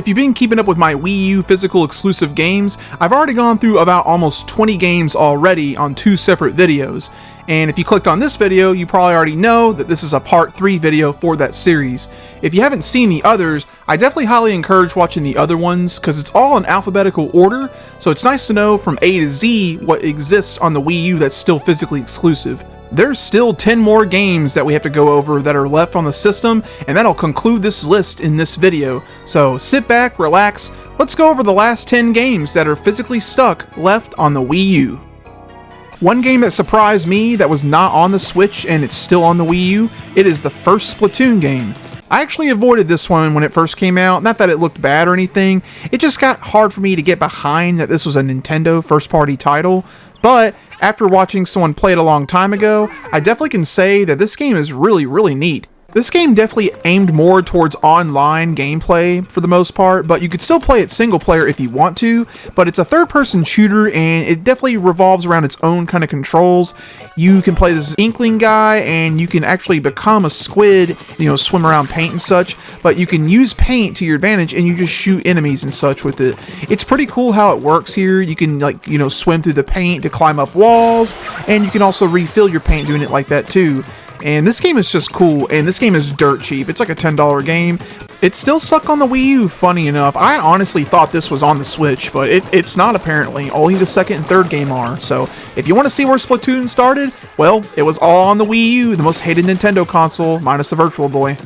If you've been keeping up with my Wii U physical exclusive games, I've already gone through about almost 20 games already on 2 separate videos. And if you clicked on this video, you probably already know that this is a part 3 video for that series. If you haven't seen the others, I definitely highly encourage watching the other ones because it's all in alphabetical order, so it's nice to know from A to Z what exists on the Wii U that's still physically exclusive. There's still 10 more games that we have to go over that are left on the system, and that'll conclude this list in this video. So sit back, relax, let's go over the last 10 games that are physically stuck left on the Wii U. One game that surprised me that was not on the Switch and it's still on the Wii U, it is the first Splatoon game. I actually avoided this one when it first came out, not that it looked bad or anything, it just got hard for me to get behind that this was a Nintendo first-party title, but after watching someone play it a long time ago, I definitely can say that this game is really neat. This game definitely aimed more towards online gameplay for the most part, but you could still play it single player if you want to, but it's a third-person shooter and it definitely revolves around its own kind of controls. You can play this Inkling guy and you can actually become a squid, swim around paint and such, but you can use paint to your advantage and you just shoot enemies and such with it. It's pretty cool how it works here. You can swim through the paint to climb up walls, and you can also refill your paint doing it like that too. And this game is just cool, and this game is dirt cheap. It's like a $10 game. It's still stuck on the Wii U, funny enough. I honestly thought this was on the Switch, but it's not apparently. Only the second and third game are. So if you want to see where Splatoon started, well, it was all on the Wii U, the most hated Nintendo console, minus the Virtual Boy.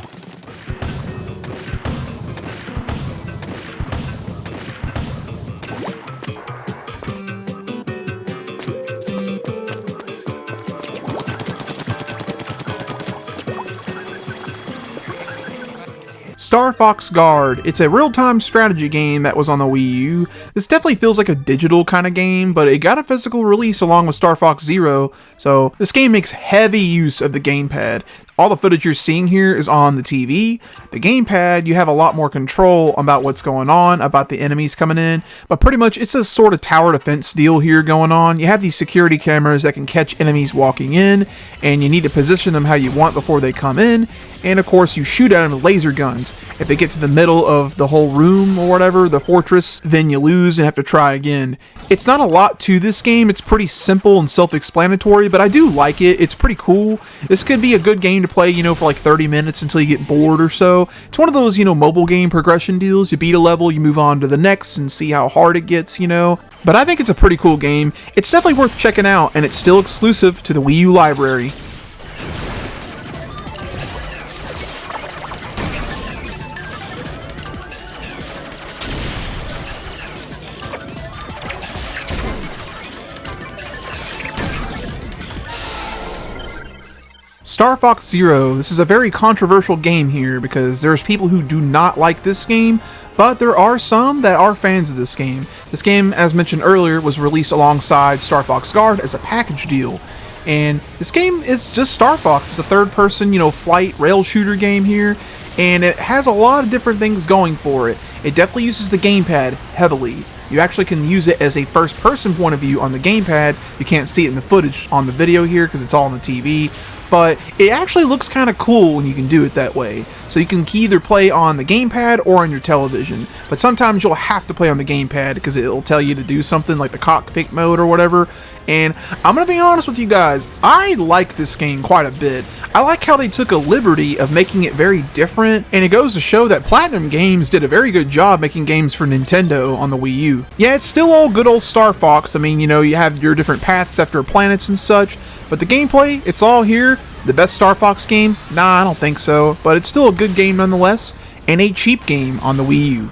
Star Fox Guard. It's a real-time strategy game that was on the Wii U. This definitely feels like a digital kind of game, but it got a physical release along with Star Fox Zero, so this game makes heavy use of the gamepad. All the footage you're seeing here is on the TV. The gamepad, you have a lot more control about what's going on, about the enemies coming in, but pretty much it's a sort of tower defense deal here going on. You have these security cameras that can catch enemies walking in, and you need to position them how you want before they come in, and of course you shoot at them with laser guns. If they get to the middle of the whole room or whatever, the fortress, then you lose and have to try again. It's not a lot to this game, it's pretty simple and self-explanatory, but I do like it. It's pretty cool. This could be a good game to play, for like 30 minutes until you get bored or so. It's one of those, mobile game progression deals. You beat a level, you move on to the next and see how hard it gets, But I think it's a pretty cool game. It's definitely worth checking out, and it's still exclusive to the Wii U library. Star Fox Zero. This is a very controversial game here because there's people who do not like this game, but there are some that are fans of this game. This game, as mentioned earlier, was released alongside Star Fox Guard as a package deal. And this game is just Star Fox. It's a third-person, flight rail shooter game here, and it has a lot of different things going for it. It definitely uses the gamepad heavily. You actually can use it as a first-person point of view on the gamepad. You can't see it in the footage on the video here because it's all on the TV. But it actually looks kind of cool when you can do it that way. So you can either play on the gamepad or on your television. But sometimes you'll have to play on the gamepad because it'll tell you to do something like the cockpit mode or whatever. And I'm going to be honest with you guys, I like this game quite a bit. I like how they took a liberty of making it very different, and it goes to show that Platinum Games did a very good job making games for Nintendo on the Wii U. Yeah, it's still all good old Star Fox. I mean, you have your different paths after planets and such, but the gameplay, it's all here. The best Star Fox game? Nah, I don't think so, but it's still a good game nonetheless, and a cheap game on the Wii U.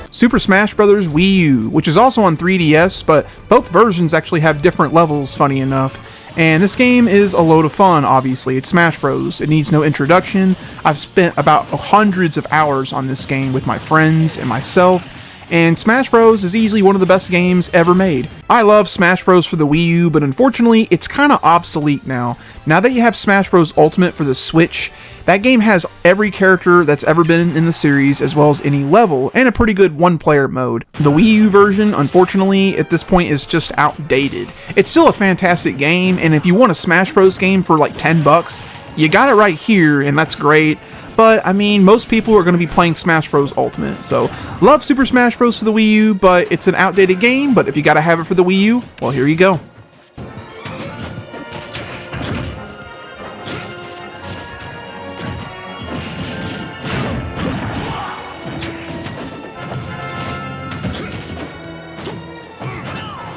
Super Smash Bros. Wii U, which is also on 3DS, but both versions actually have different levels, funny enough. And this game is a load of fun, obviously. It's Smash Bros. It needs no introduction. I've spent about hundreds of hours on this game with my friends and myself, and Smash Bros is easily one of the best games ever made. I love Smash Bros for the Wii U, but unfortunately, it's kind of obsolete now. Now that you have Smash Bros Ultimate for the Switch, that game has every character that's ever been in the series, as well as any level, and a pretty good one-player mode. The Wii U version, unfortunately, at this point is just outdated. It's still a fantastic game, and if you want a Smash Bros game for like 10 bucks, you got it right here, and that's great. But, I mean, most people are going to be playing Smash Bros. Ultimate, so love Super Smash Bros. For the Wii U, but it's an outdated game, but if you gotta have it for the Wii U, well, here you go.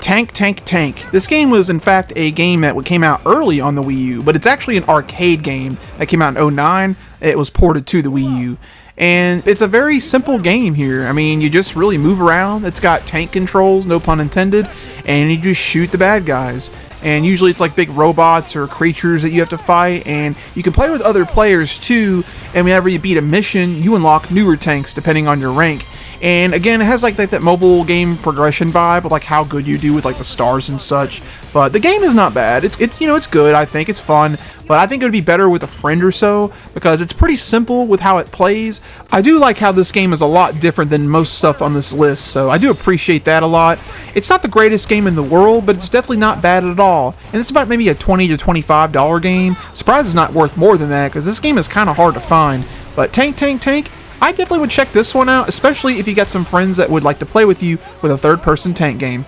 Tank, Tank, Tank. This game was in fact a game that came out early on the Wii U, but it's actually an arcade game that came out in 2009. It was ported to the Wii U. And it's a very simple game here. I mean, you just really move around. It's got tank controls, no pun intended, and you just shoot the bad guys. And usually it's like big robots or creatures that you have to fight, and you can play with other players too, and whenever you beat a mission, you unlock newer tanks depending on your rank. And again, it has like that mobile game progression vibe with like how good you do with like the stars and such. But the game is not bad. It's you know, it's good. I think it's fun, but I think it would be better with a friend or so because it's pretty simple with how it plays. I do like how this game is a lot different than most stuff on this list, so I do appreciate that a lot. It's not the greatest game in the world, but it's definitely not bad at all. And it's about maybe a $20 to $25 game. Surprised it's not worth more than that because this game is kind of hard to find. But Tank, Tank, Tank, I definitely would check this one out, especially if you got some friends that would like to play with you with a third-person tank game.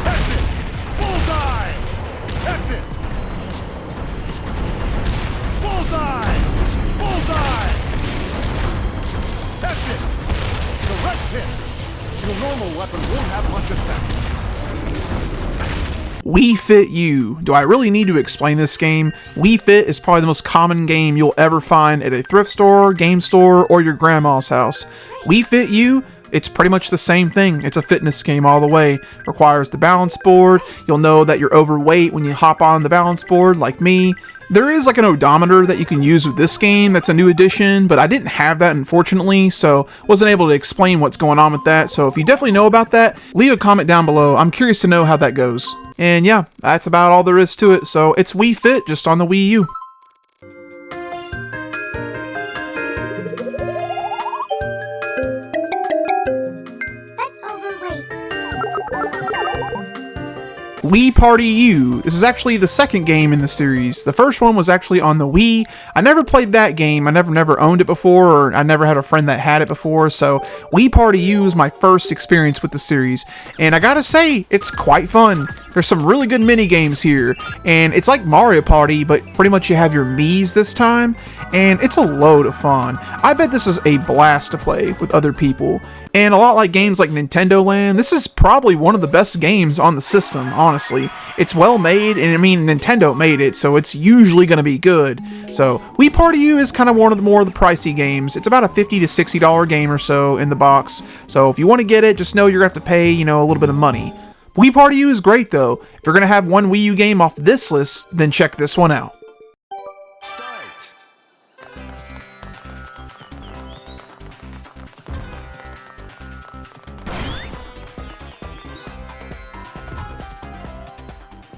That's it! Bullseye! That's it! Bullseye! Bullseye! That's it! Direct hit! Your normal weapon won't have much effect. Wii Fit U. Do I really need to explain this game? Wii Fit is probably the most common game you'll ever find at a thrift store, game store, or your grandma's house. Wii Fit U, it's pretty much the same thing. It's a fitness game all the way. Requires the balance board. You'll know that you're overweight when you hop on the balance board, like me. There is like an odometer that you can use with this game. That's a new addition, but I didn't have that, unfortunately, so wasn't able to explain what's going on with that. So if you definitely know about that, leave a comment down below. I'm curious to know how that goes. And yeah, that's about all there is to it. So it's Wii Fit, just on the Wii U. Wii Party U. This is actually the second game in the series. The first one was actually on the Wii. I never played that game. I never owned it before, or I never had a friend that had it before, so Wii Party U is my first experience with the series. And I gotta say, it's quite fun. There's some really good mini games here, and it's like Mario Party, but pretty much you have your Miis this time, and it's a load of fun. I bet this is a blast to play with other people. And a lot like games like Nintendo Land, this is probably one of the best games on the system, honestly. It's well made, and I mean, Nintendo made it, so it's usually going to be good. So, Wii Party U is kind of one of the more of the pricey games. It's about a $50 to $60 game or so in the box. So, if you want to get it, just know you're going to have to pay, you know, a little bit of money. Wii Party U is great, though. If you're going to have one Wii U game off this list, then check this one out.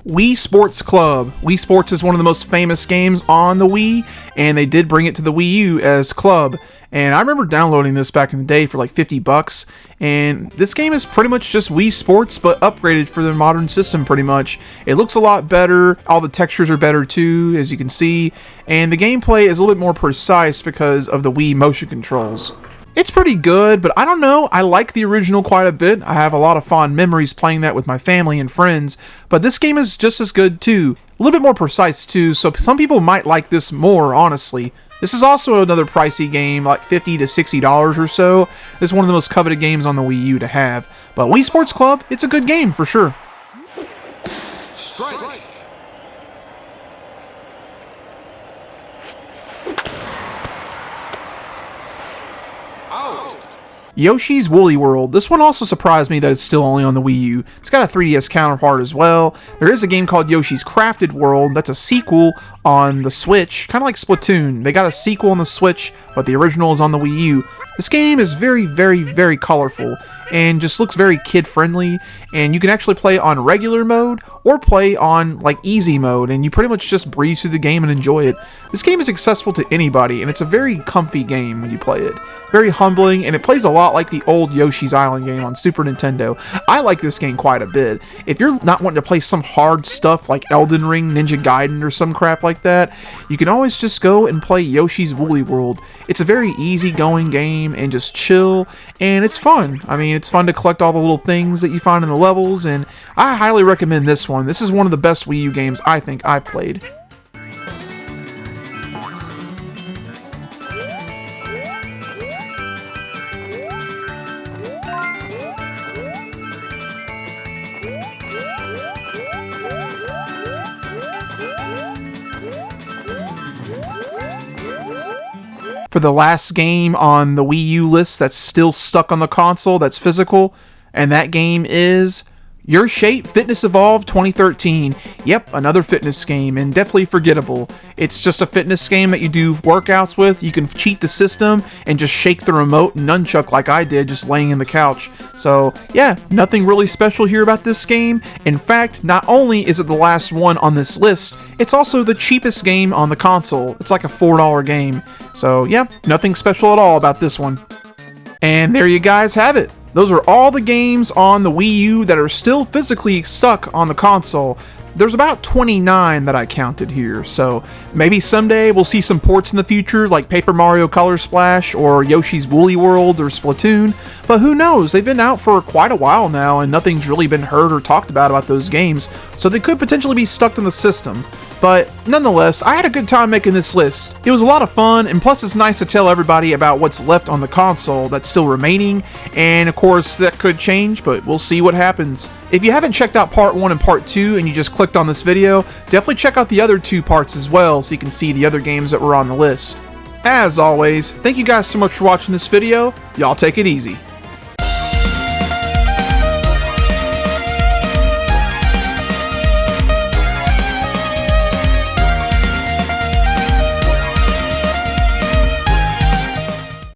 Wii Sports Club. Wii Sports is one of the most famous games on the Wii, and they did bring it to the Wii U as Club. And I remember downloading this back in the day for like 50 bucks, and this game is pretty much just Wii Sports, but upgraded for the modern system pretty much. It looks a lot better, all the textures are better too, as you can see, and the gameplay is a little bit more precise because of the Wii motion controls. It's pretty good, but I don't know, I like the original quite a bit. I have a lot of fond memories playing that with my family and friends, but this game is just as good too. A little bit more precise too, so some people might like this more, honestly. This is also another pricey game, like $50 to $60 or so. This is one of the most coveted games on the Wii U to have. But Wii Sports Club, it's a good game for sure. Strike! Yoshi's Woolly World. This one also surprised me that it's still only on the Wii U. It's got a 3DS counterpart as well. There is a game called Yoshi's Crafted World. That's a sequel on the Switch, kind of like Splatoon. They got a sequel on the Switch, but the original is on the Wii U. This game is very, very, very colorful and just looks very kid-friendly, and you can actually play on regular mode or play on like easy mode, and you pretty much just breeze through the game and enjoy it. This game is accessible to anybody, and it's a very comfy game when you play it. Very humbling, and it plays a lot like the old Yoshi's Island game on Super Nintendo. I like this game quite a bit. If you're not wanting to play some hard stuff like Elden Ring, Ninja Gaiden, or some crap like that, you can always just go and play Yoshi's Woolly World. It's a very easy-going game and just chill, and it's fun. I mean, it's fun to collect all the little things that you find in the levels, and I highly recommend this one. This is one of the best Wii U games I think I've played. For the last game on the Wii U list that's still stuck on the console, that's physical, and that game is Your Shape Fitness Evolved 2013. Yep, another fitness game, and definitely forgettable. It's just a fitness game that you do workouts with. You can cheat the system and just shake the remote and nunchuck like I did, just laying in the couch. So yeah, nothing really special here about this game. In fact, not only is it the last one on this list, it's also the cheapest game on the console. It's like a $4 game. So yeah, nothing special at all about this one. And there you guys have it. Those are all the games on the Wii U that are still physically stuck on the console. There's about 29 that I counted here, so maybe someday we'll see some ports in the future like Paper Mario Color Splash or Yoshi's Woolly World or Splatoon, but who knows, they've been out for quite a while now and nothing's really been heard or talked about those games, so they could potentially be stuck in the system. But nonetheless, I had a good time making this list. It was a lot of fun, and plus it's nice to tell everybody about what's left on the console that's still remaining, and of course that could change, but we'll see what happens. If you haven't checked out part 1 and part 2 and you just clicked on this video, definitely check out the other 2 parts as well so you can see the other games that were on the list. As always, thank you guys so much for watching this video. Y'all take it easy.